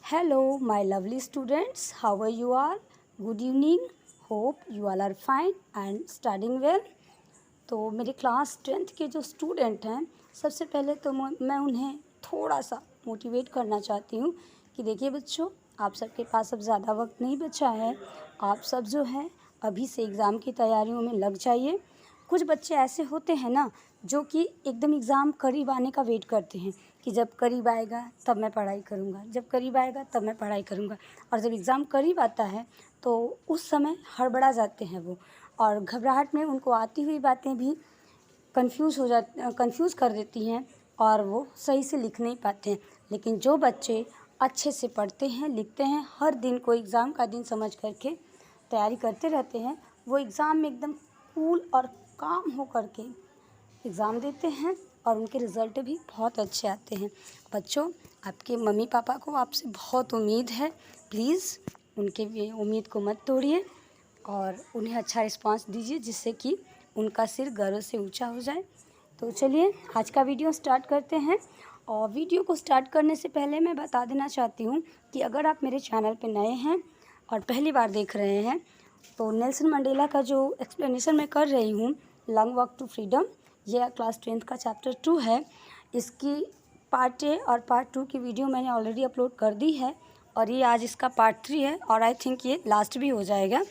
Hello, my lovely students. How are you all? Good evening. Hope you all are fine and studying well. तो मेरे class 10th के जो student हैं, सबसे पहले तो मैं उन्हें थोड़ा सा मोटिवेट करना चाहती हूँ कि देखिए बच्चों, आप सबके पास अब ज़्यादा वक्त नहीं बचा है। आप सब जो है अभी से एग्ज़ाम की तैयारियों में लग जाइए। कुछ बच्चे ऐसे होते हैं ना जो कि एकदम एग्ज़ाम करीब आने का वेट करते हैं कि जब करीब आएगा तब मैं पढ़ाई करूँगा, जब करीब आएगा तब मैं पढ़ाई करूँगा, और जब एग्ज़ाम करीब आता है तो उस समय हड़बड़ा जाते हैं वो, और घबराहट में उनको आती हुई बातें भी कंफ्यूज कर देती हैं और वो सही से लिख नहीं पाते हैं। लेकिन जो बच्चे अच्छे से पढ़ते हैं, लिखते हैं, हर दिन को एग्ज़ाम का दिन समझ करके तैयारी करते रहते हैं, वो एग्ज़ाम में एकदम कूल और काम हो करके एग्ज़ाम देते हैं और उनके रिज़ल्ट भी बहुत अच्छे आते हैं। बच्चों, आपके मम्मी पापा को आपसे बहुत उम्मीद है। प्लीज़ उनके उम्मीद को मत तोड़िए और उन्हें अच्छा रिस्पांस दीजिए, जिससे कि उनका सिर गर्व से ऊंचा हो जाए। तो चलिए आज का वीडियो स्टार्ट करते हैं। और वीडियो को स्टार्ट करने से पहले मैं बता देना चाहती हूँ कि अगर आप मेरे चैनल पर नए हैं और पहली बार देख रहे हैं, तो नेल्सन मंडेला का जो एक्सप्लेनेशन मैं कर रही हूँ, लॉन्ग वॉक टू फ्रीडम, यह क्लास 10th का चैप्टर 2 है। इसकी पार्ट ए और पार्ट 2 की वीडियो मैंने ऑलरेडी अपलोड कर दी है और ये आज इसका पार्ट 3 है और आई थिंक ये लास्ट भी हो जाएगा।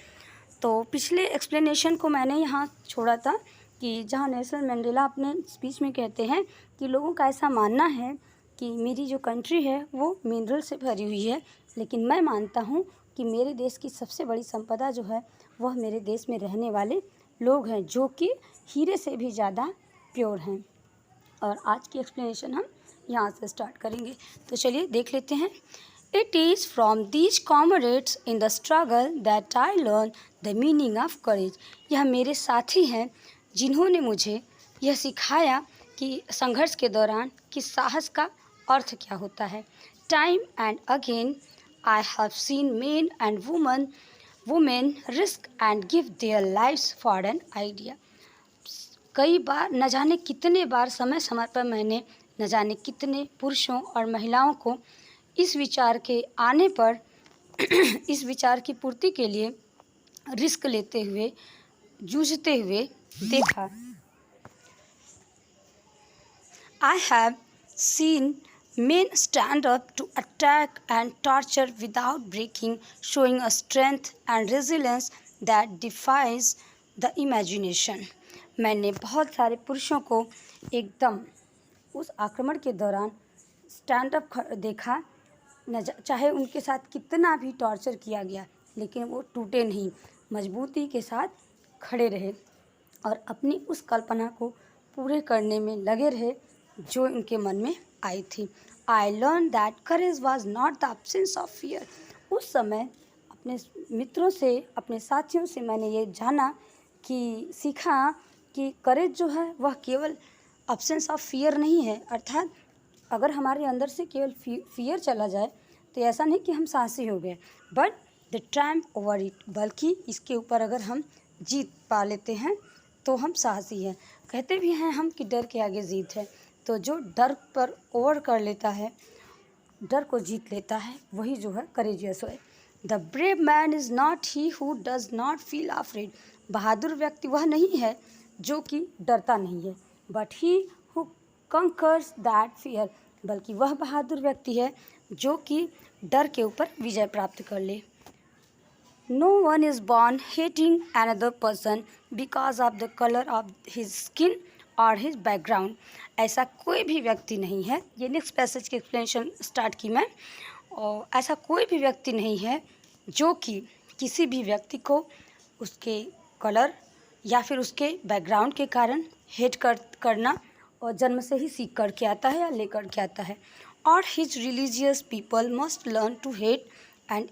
तो पिछले एक्सप्लेनेशन को मैंने यहाँ छोड़ा था कि जहाँ नेल्सन मंडेला अपने स्पीच में कहते हैं कि लोगों का ऐसा मानना है कि मेरी जो कंट्री है वो मिनरल से भरी हुई है, लेकिन मैं मानता हूँ कि मेरे देश की सबसे बड़ी संपदा जो है वह मेरे देश में रहने वाले लोग हैं, जो कि हीरे से भी ज़्यादा प्योर हैं। और आज की एक्सप्लेनेशन हम यहाँ से स्टार्ट करेंगे। तो चलिए देख लेते हैं। It is from these comrades in the struggle that I learned the meaning of courage. यह मेरे साथी हैं जिन्होंने मुझे यह सिखाया कि संघर्ष के दौरान कि साहस का अर्थ क्या होता है। Time and again I have seen men and women risk and give their lives for an idea. कई बार, न जाने कितने बार, समय समय पर मैंने न जाने कितने पुरुषों और महिलाओं को इस विचार के आने पर इस विचार की पूर्ति के लिए रिस्क लेते हुए, जूझते हुए देखा। I have seen men stand up to attack and torture without breaking, showing a strength and resilience that defies the imagination. मैंने बहुत सारे पुरुषों को एकदम उस आक्रमण के दौरान स्टैंड अप देखा, चाहे उनके साथ कितना भी टॉर्चर किया गया, लेकिन वो टूटे नहीं, मजबूती के साथ खड़े रहे और अपनी उस कल्पना को पूरे करने में लगे रहे जो उनके मन में आई थी। I learn that courage was not the absence of fear. उस समय अपने मित्रों से, अपने साथियों से मैंने ये जाना कि सीखा कि करेज जो है वह केवल एब्सेंस ऑफ फियर नहीं है, अर्थात अगर हमारे अंदर से केवल फियर चला जाए तो ऐसा नहीं कि हम साहसी हो गए, but the Triumph over it, बल्कि इसके ऊपर अगर हम जीत पा लेते हैं तो हम साहसी हैं। कहते भी हैं हम कि डर के आगे जीत है, तो जो डर पर ओवर कर लेता है, डर को जीत लेता है, वही जो है करेजियस है। The brave man is not he who does not feel afraid. बहादुर व्यक्ति वह नहीं है जो कि डरता नहीं है, but he who conquers that fear, बल्कि वह बहादुर व्यक्ति है जो कि डर के ऊपर विजय प्राप्त कर ले। No one is born hating another person because of the colour of his skin और हिज बैकग्राउंड. ऐसा कोई भी व्यक्ति नहीं है, ये नेक्स्ट पैसेज की एक्सप्लेनेशन स्टार्ट की मैं, और ऐसा कोई भी व्यक्ति नहीं है जो कि किसी भी व्यक्ति को उसके कलर या फिर उसके बैकग्राउंड के कारण हेट करना और जन्म से ही सीख करके आता है या लेकर के आता है. और his religious people must learn to hate, and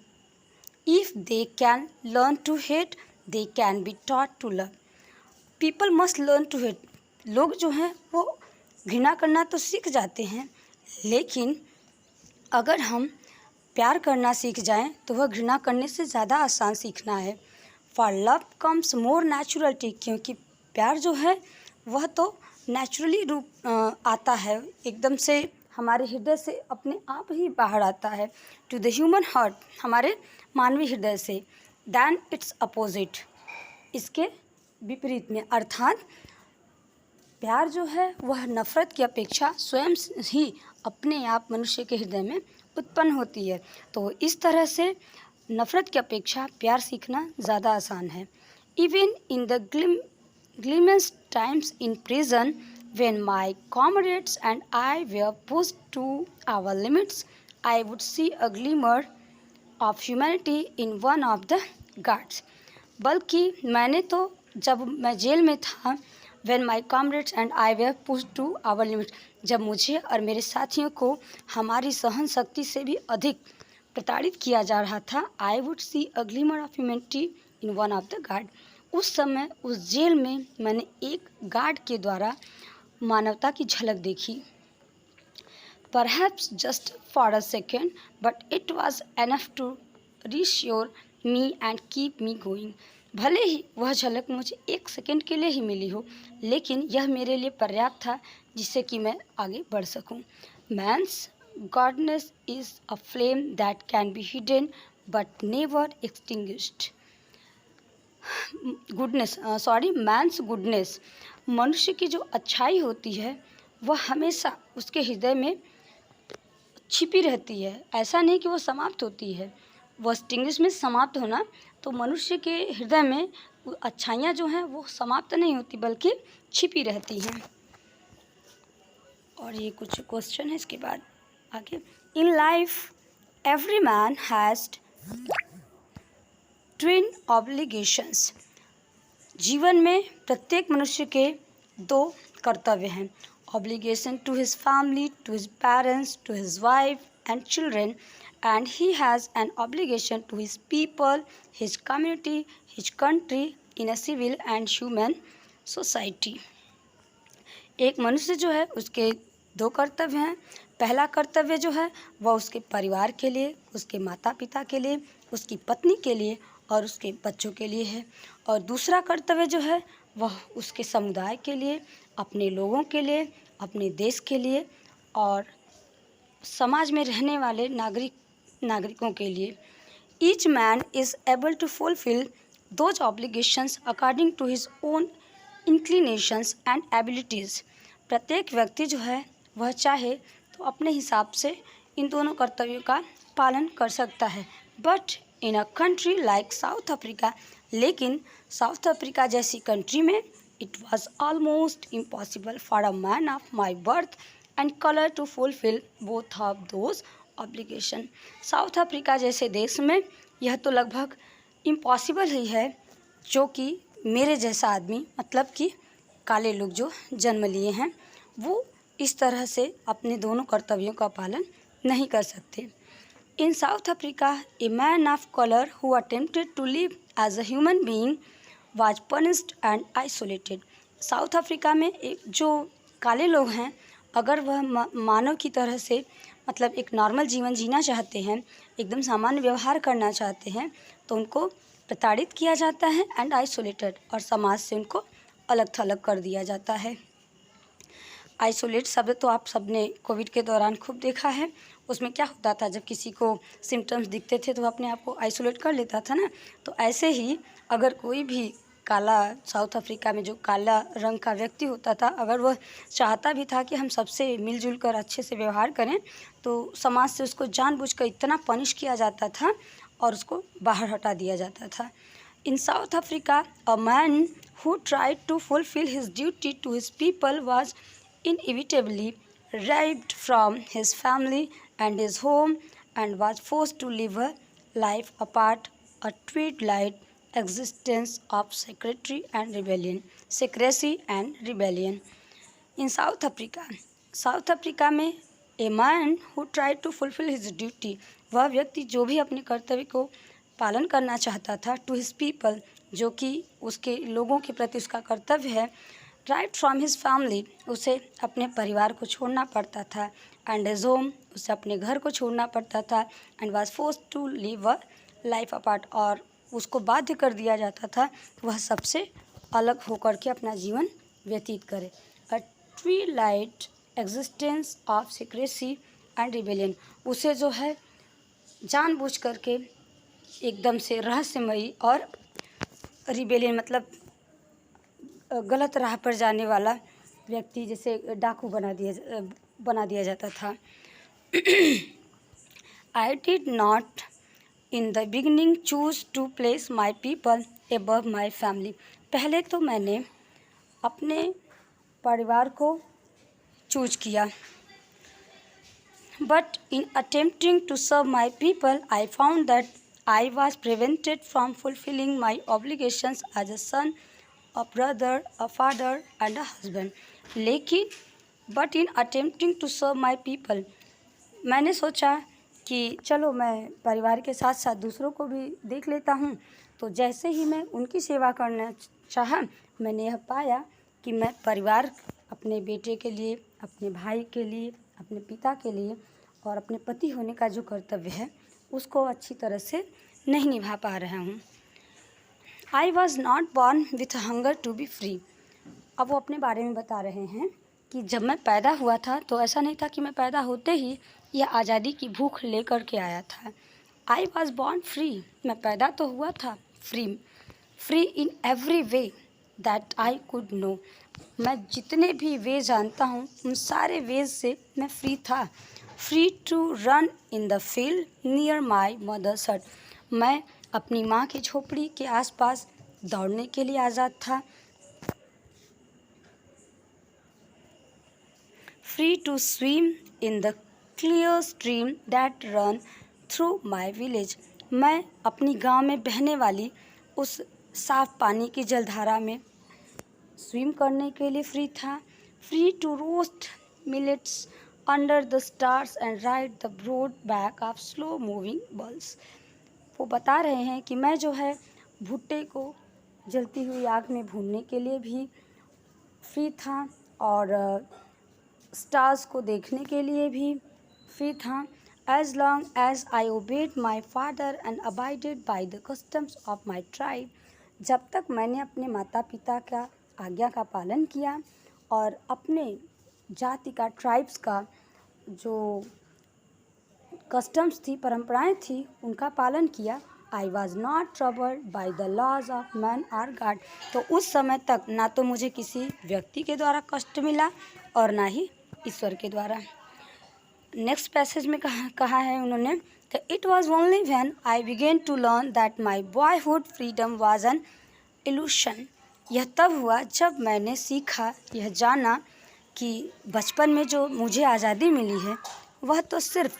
if they can learn to hate they can be taught to love. People must learn to hate. लोग जो हैं वो घृणा करना तो सीख जाते हैं, लेकिन अगर हम प्यार करना सीख जाएं तो वह घृणा करने से ज़्यादा आसान सीखना है. For love comes more naturality, क्योंकि प्यार जो है वह तो नेचुरली रूप आता है, एकदम से हमारे हृदय से अपने आप ही बाहर आता है, टू द ह्यूमन हार्ट, हमारे मानवीय हृदय से, दैन इट्स अपोजिट, इसके विपरीत में, अर्थात प्यार जो है वह नफ़रत की अपेक्षा स्वयं ही अपने आप मनुष्य के हृदय में उत्पन्न होती है। तो इस तरह से नफ़रत की अपेक्षा प्यार सीखना ज़्यादा आसान है। Even in the grimmest times in prison, when my comrades and I were pushed to our limits, I would see a glimmer of humanity in one of the guards. बल्कि मैंने तो जब मैं जेल में था, when my comrades and I were pushed to our limits, जब मुझे और मेरे साथियों को हमारी सहन शक्ति से भी अधिक प्रताड़ित किया जा रहा था, I would see a glimmer of humanity in one of the guard. उस समय उस जेल में मैंने एक गार्ड के द्वारा मानवता की झलक देखी। Perhaps just for a second, but it was enough to reassure me and keep me going. भले ही वह झलक मुझे एक सेकंड के लिए ही मिली हो, लेकिन यह मेरे लिए पर्याप्त था जिससे कि मैं आगे बढ़ सकूं। Man's godness is a flame that can be hidden but never extinguished. Man's goodness, मनुष्य की जो अच्छाई होती है वह हमेशा उसके हृदय में छिपी रहती है। ऐसा नहीं कि वो समाप्त होती है, वो एक्सटिंग्विश में समाप्त होना, तो मनुष्य के हृदय में अच्छाइयाँ जो हैं वो समाप्त नहीं होती बल्कि छिपी रहती हैं। और ये कुछ क्वेश्चन है इसके बाद आगे। In life every man has twin obligations, जीवन में प्रत्येक मनुष्य के दो कर्तव्य हैं। Obligation to his family, to his parents, to his wife and children, and he has an obligation to his people, his community, his country, in a civil and human society. एक मनुष्य जो है उसके दो कर्तव्य हैं। पहला कर्तव्य जो है वह उसके परिवार के लिए, उसके माता पिता के लिए, उसकी पत्नी के लिए और उसके बच्चों के लिए है। और दूसरा कर्तव्य जो है वह उसके समुदाय के लिए, अपने लोगों के लिए, अपने देश के लिए और समाज में रहने वाले नागरिकों के लिए। Each man is able to fulfil those obligations according to his own inclinations and abilities. प्रत्येक व्यक्ति जो है वह चाहे तो अपने हिसाब से इन दोनों कर्तव्यों का पालन कर सकता है। But in a country like South Africa, लेकिन साउथ अफ्रीका जैसी कंट्री में it was almost impossible for a man of my birth and colour to fulfil both of those obligation. South Africa जैसे देश में यह तो लगभग इम्पॉसिबल ही है, जो कि मेरे जैसा आदमी, मतलब कि काले लोग जो जन्म लिए हैं, वो इस तरह से अपने दोनों कर्तव्यों का पालन नहीं कर सकते। In South Africa a man of colour who attempted to live as a human being was punished and isolated. South Africa में एक जो काले लोग हैं, अगर वह मानव की तरह से, मतलब एक नॉर्मल जीवन जीना चाहते हैं, एकदम सामान्य व्यवहार करना चाहते हैं, तो उनको प्रताड़ित किया जाता है एंड आइसोलेटेड, और समाज से उनको अलग थलग कर दिया जाता है। आइसोलेट शब्द तो आप सबने कोविड के दौरान खूब देखा है। उसमें क्या होता था, जब किसी को सिम्टम्स दिखते थे तो वह अपने आप को आइसोलेट कर लेता था ना। तो ऐसे ही अगर कोई भी काला, साउथ अफ्रीका में जो काला रंग का व्यक्ति होता था, अगर वह चाहता भी था कि हम सबसे मिलजुल कर अच्छे से व्यवहार करें, तो समाज से उसको जानबूझकर इतना पनिश किया जाता था और उसको बाहर हटा दिया जाता था। In South Africa a man who tried to fulfil his duty to his people was inevitably ripped from his family and his home and was forced to live a life apart, a twilight existence of secrecy and rebellion. In South Africa में a man who tried to fulfill his duty, वह व्यक्ति जो भी अपने कर्तव्य को पालन करना चाहता था, to his people, जो कि उसके लोगों के प्रति उसका कर्तव्य है, राइट फ्रॉम हिज फैमिली, उसे अपने परिवार को छोड़ना पड़ता था, एंड हिज होम, उसे अपने घर को छोड़ना पड़ता था, and was forced to live a life apart, और उसको बाध्य कर दिया जाता था वह सबसे अलग होकर के अपना जीवन व्यतीत करे। A twilight existence of secrecy and rebellion. उसे जो है जानबूझ करके एकदम से रहस्यमयी और रिबेलियन मतलब गलत राह पर जाने वाला व्यक्ति जैसे डाकू बना दिया जाता था। I did not in the beginning choose to place my people above my family. पहले तो मैंने अपने परिवार को चूज किया, but in attempting to serve my people I found that I was prevented from fulfilling my obligations as a son, a brother, a father and a husband. लेकिन but in attempting to serve my people, मैंने सोचा कि चलो मैं परिवार के साथ साथ दूसरों को भी देख लेता हूँ। तो जैसे ही मैं उनकी सेवा करना चाहा, मैंने यह पाया कि मैं परिवार अपने बेटे के लिए, अपने भाई के लिए, अपने पिता के लिए और अपने पति होने का जो कर्तव्य है उसको अच्छी तरह से नहीं निभा पा रहा हूँ। I was not born with hunger to be free. अब वो अपने बारे में बता रहे हैं कि जब मैं पैदा हुआ था तो ऐसा नहीं था कि मैं पैदा होते ही यह आज़ादी की भूख लेकर के आया था। आई वॉज बॉर्न फ्री, मैं पैदा तो हुआ था free, free in every way that I could know. मैं जितने भी वे जानता हूँ उन सारे वेज से मैं फ्री था। Free to run in the field near my mother's hut. मैं अपनी माँ की झोपड़ी के आसपास दौड़ने के लिए आज़ाद था। Free to swim in the clear stream that run through my village. मैं अपनी गांव में बहने वाली उस साफ पानी की जलधारा में स्विम करने के लिए फ्री था। Free to roast millets under the stars and ride the broad back of slow moving bulls. वो बता रहे हैं कि मैं जो है भुट्टे को जलती हुई आग में भूनने के लिए भी फ्री था और स्टार्स को देखने के लिए भी फ्री था। As long as I obeyed my father and abided by the customs of my tribe. जब तक मैंने अपने माता पिता का आज्ञा का पालन किया और अपने जाति का, ट्राइब्स का जो कस्टम्स थी, परंपराएं थी, उनका पालन किया। I was not troubled by the laws of man or god. तो उस समय तक ना तो मुझे किसी व्यक्ति के द्वारा कष्ट मिला और ना ही ईश्वर के द्वारा। नेक्स्ट पैसेज में कहा है उन्होंने कि it was only when I began to learn that my boyhood freedom was an illusion. यह तब हुआ जब मैंने सीखा, यह जाना कि बचपन में जो मुझे आज़ादी मिली है वह तो सिर्फ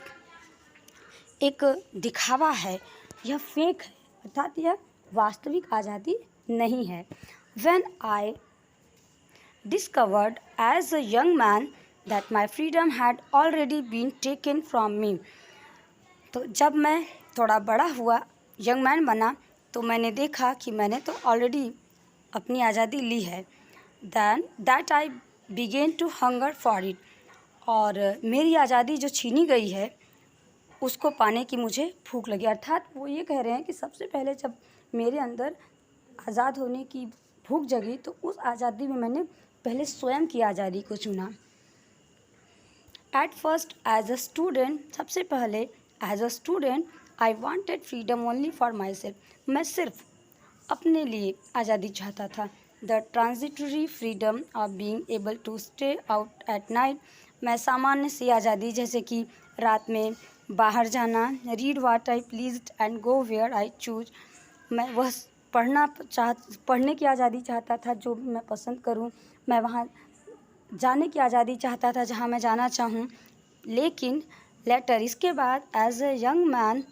एक दिखावा है, यह फेक है, अर्थात यह वास्तविक आज़ादी नहीं है। When I discovered as a young man that my freedom had already been taken from me, तो जब मैं थोड़ा बड़ा हुआ, यंग मैन बना, तो मैंने देखा कि मैंने तो ऑलरेडी अपनी आज़ादी ली है। Then that I began to hunger for it, और मेरी आज़ादी जो छीनी गई है उसको पाने की मुझे भूख लगी। अर्थात वो ये कह रहे हैं कि सबसे पहले जब मेरे अंदर आज़ाद होने की भूख जगी तो उस आज़ादी में मैंने पहले स्वयं की आज़ादी को चुना। At first as a student, सबसे पहले as a student I wanted freedom only for myself. मैं सिर्फ अपने लिए आज़ादी चाहता था। The transitory freedom of being able to stay out at night. मैं सामान्य सी आज़ादी जैसे कि रात में बाहर जाना, read what I pleased and go where I choose. मैं वह पढ़ने की आज़ादी चाहता था जो मैं पसंद करूं, मैं वहाँ जाने की आज़ादी चाहता था जहाँ मैं जाना चाहूँ। लेकिन लेटर इसके बाद एज ए यंग मैन,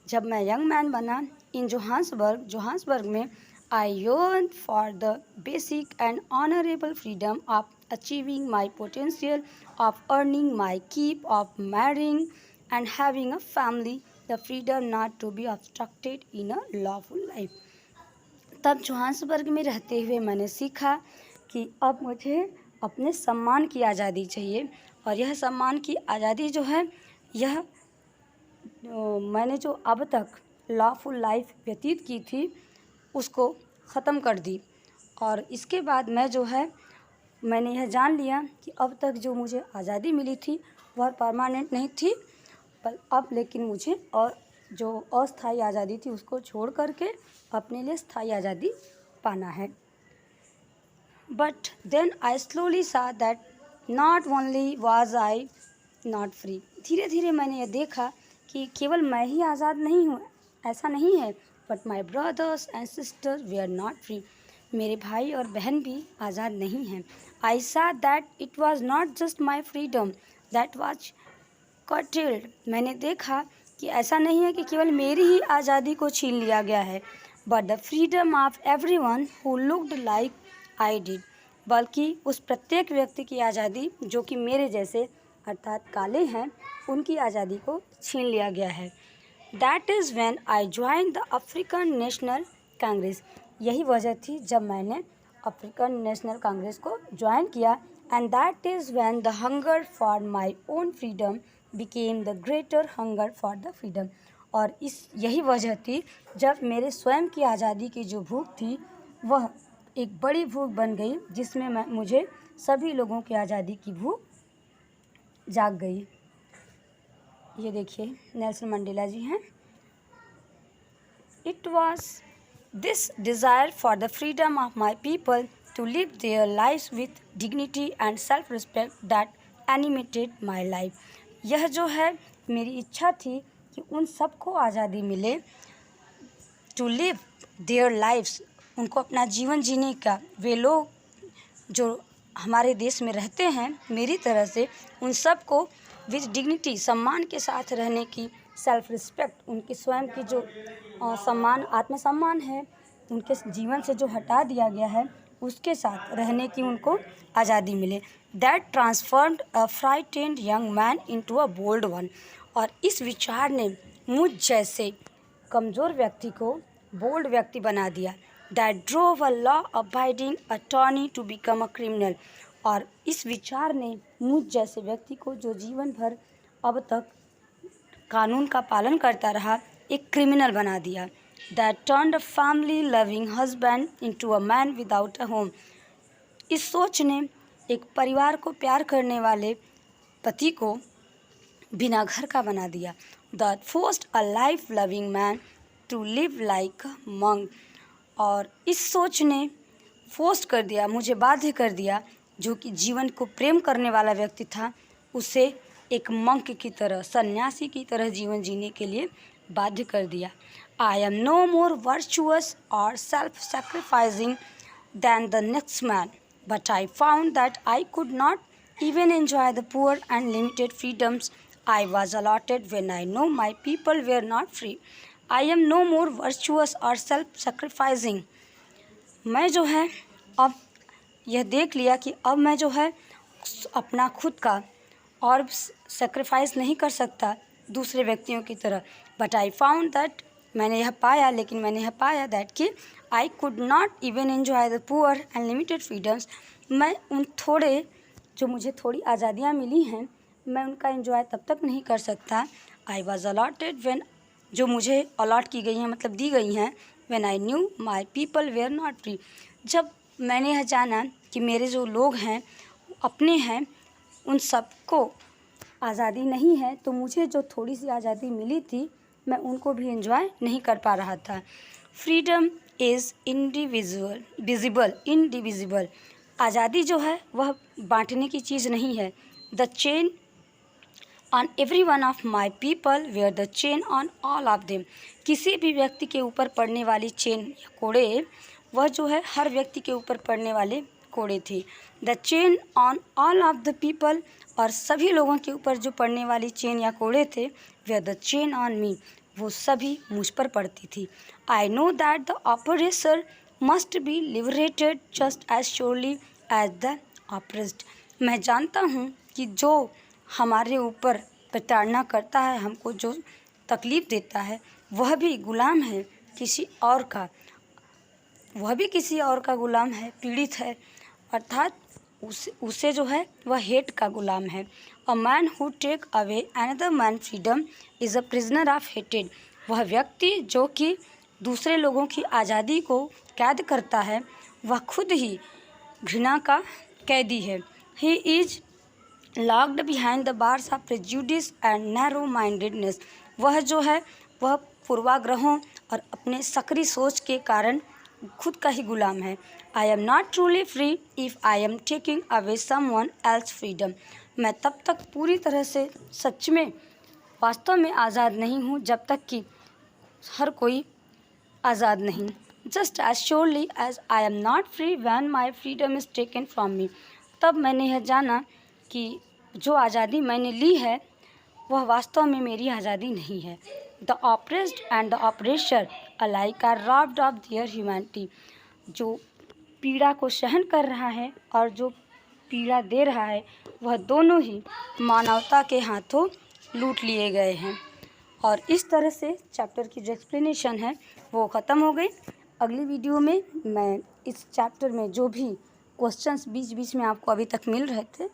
जब मैं यंग मैन बना इन जोहान्सबर्ग में, आई yearned for the basic and honourable freedom of achieving my potential, of earning my keep, of marrying and having a family, the freedom not to be obstructed in a lawful life। तब Johannesburg में रहते हुए मैंने सीखा कि अब मुझे अपने सम्मान की आज़ादी चाहिए, और यह सम्मान की आज़ादी जो है यह मैंने जो अब तक लॉफुल लाइफ व्यतीत की थी उसको ख़त्म कर दी। और इसके बाद मैं जो है मैंने यह जान लिया कि अब तक जो मुझे आज़ादी मिली थी वह परमानेंट नहीं थी, पर अब लेकिन मुझे और जो अस्थायी आज़ादी थी उसको छोड़ करके अपने लिए स्थायी आज़ादी पाना है। बट देन आई स्लोली सा that not only was I not free. धीरे धीरे मैंने यह देखा कि केवल मैं ही आज़ाद नहीं हूँ, ऐसा नहीं है, but my brothers and sisters we are not free. मेरे भाई और बहन भी आज़ाद नहीं हैं। आई सा that it was not just my freedom that was curtailed। मैंने देखा कि ऐसा नहीं है कि केवल मेरी ही आज़ादी को छीन लिया गया है, but the freedom of everyone who looked like I did, बल्कि उस प्रत्येक व्यक्ति की आज़ादी जो कि मेरे जैसे अर्थात काले हैं, उनकी आज़ादी को छीन लिया गया है। That is when I join the African national Congress. यही वजह थी जब मैंने अफ्रीकन नेशनल कांग्रेस को ज्वाइन किया। And that is when the hunger for my own freedom became the greater hunger for the freedom. और यही वजह थी जब मेरे स्वयं की आज़ादी की जो भूख थी वह एक बड़ी भूख बन गई, जिसमें मुझे सभी लोगों की आज़ादी की भूख जाग गई। ये देखिए नेल्सन मंडेला जी हैं। It was this desire for the freedom of my people to live their life with dignity and self respect that animated my life. यह जो है मेरी इच्छा थी कि उन सबको आज़ादी मिले, टू लिव देयर लाइफ्स, उनको अपना जीवन जीने का, वे लोग जो हमारे देश में रहते हैं मेरी तरह से, उन सबको विथ डिग्निटी, सम्मान के साथ रहने की, सेल्फ रिस्पेक्ट, उनके स्वयं की जो सम्मान, आत्मसम्मान है, उनके जीवन से जो हटा दिया गया है उसके साथ रहने की उनको आज़ादी मिले। That transformed a frightened young man into a bold one. और इस विचार ने मुझ जैसे कमज़ोर व्यक्ति को बोल्ड व्यक्ति बना दिया। That drove a law abiding attorney to become a criminal. और इस विचार ने मुझ जैसे व्यक्ति को, जो जीवन भर अब तक कानून का पालन करता रहा, एक क्रिमिनल बना दिया। That turned a family loving husband into a man without a home. इस सोच ने एक परिवार को प्यार करने वाले पति को बिना घर का बना दिया। That forced a life loving man to live like a monk. और इस सोच ने फोर्स कर दिया, मुझे बाध्य कर दिया, जो कि जीवन को प्रेम करने वाला व्यक्ति था, उसे एक मंक की तरह, सन्यासी की तरह जीवन जीने के लिए बाध्य कर दिया। I am no more virtuous और self sacrificing than the next man, but I found that I could not even enjoy the poor and limited freedoms I was allotted when I know my people were not free. I am no more virtuous or self-sacrificing. मैं जो है अब यह देख लिया कि अब मैं जो है अपना खुद का और सेक्रीफाइस नहीं कर सकता दूसरे व्यक्तियों की तरह। बट आई फाउंड दैट, मैंने यह पाया, लेकिन मैंने यह पाया दैट कि आई could not even enjoy the poor and limited freedoms. मैं उन थोड़े, जो मुझे थोड़ी आज़ादियाँ मिली हैं, मैं उनका एंजॉय तब तक नहीं कर सकता। आई वॉज अलॉटेड व्हेन, जो मुझे अलॉट की गई हैं, मतलब दी गई हैं, when I knew my people were not free. जब मैंने यह जाना कि मेरे जो लोग हैं अपने हैं, उन सबको आज़ादी नहीं है, तो मुझे जो थोड़ी सी आज़ादी मिली थी मैं उनको भी एंजॉय नहीं कर पा रहा था। Freedom is indivisible. आज़ादी जो है वह बांटने की चीज़ नहीं है। The chain on every one of my people were the chain on all of them. किसी भी व्यक्ति के ऊपर पड़ने वाली चेन या कोड़े, वह जो है हर व्यक्ति के ऊपर पड़ने वाले कोड़े थे। The chain on all of the people, और सभी लोगों के ऊपर जो पड़ने वाली चेन या कोड़े थे, were the chain on me, वो सभी मुझ पर पड़ती थी। I know that the oppressor must be liberated just as surely as the oppressed. मैं जानता हूँ कि जो हमारे ऊपर प्रताड़ना करता है, हमको जो तकलीफ़ देता है, वह भी गुलाम है किसी और का, वह भी किसी और का गुलाम है, पीड़ित है, अर्थात उसे जो है वह हेट का गुलाम है। A man who take away another man freedom is a prisoner of हेटेड। वह व्यक्ति जो कि दूसरे लोगों की आज़ादी को कैद करता है, वह खुद ही घृणा का कैदी है। He is locked behind the bars of prejudice and narrow mindedness. वह जो है वह पूर्वाग्रहों और अपने सक्रिय सोच के कारण खुद का ही गुलाम है। आई am not truly free if I am taking away someone else freedom. मैं तब तक पूरी तरह से सच में वास्तव में आज़ाद नहीं हूँ जब तक कि हर कोई आज़ाद नहीं। Just as surely as I am not free when my freedom is taken from me. तब मैंने यह जाना कि जो आज़ादी मैंने ली है वह वास्तव में मेरी आज़ादी नहीं है। The oppressed and the oppressor alike are robbed of their humanity. जो पीड़ा को सहन कर रहा है और जो पीड़ा दे रहा है वह दोनों ही मानवता के हाथों लूट लिए गए हैं। और इस तरह से चैप्टर की जो एक्सप्लेनेशन है वो ख़त्म हो गई। अगली वीडियो में मैं इस चैप्टर में जो भी क्वेश्चंस बीच बीच में आपको अभी तक मिल रहे थे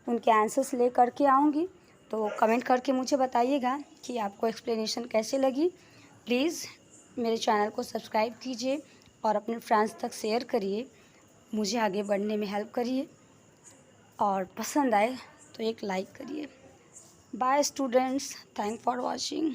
उनके आंसर्स ले करके आऊँगी। तो कमेंट करके मुझे बताइएगा कि आपको एक्सप्लेनेशन कैसे लगी। प्लीज़ मेरे चैनल को सब्सक्राइब कीजिए और अपने फ्रेंड्स तक शेयर करिए, मुझे आगे बढ़ने में हेल्प करिए और पसंद आए तो एक लाइक करिए। Bye students, thank for watching.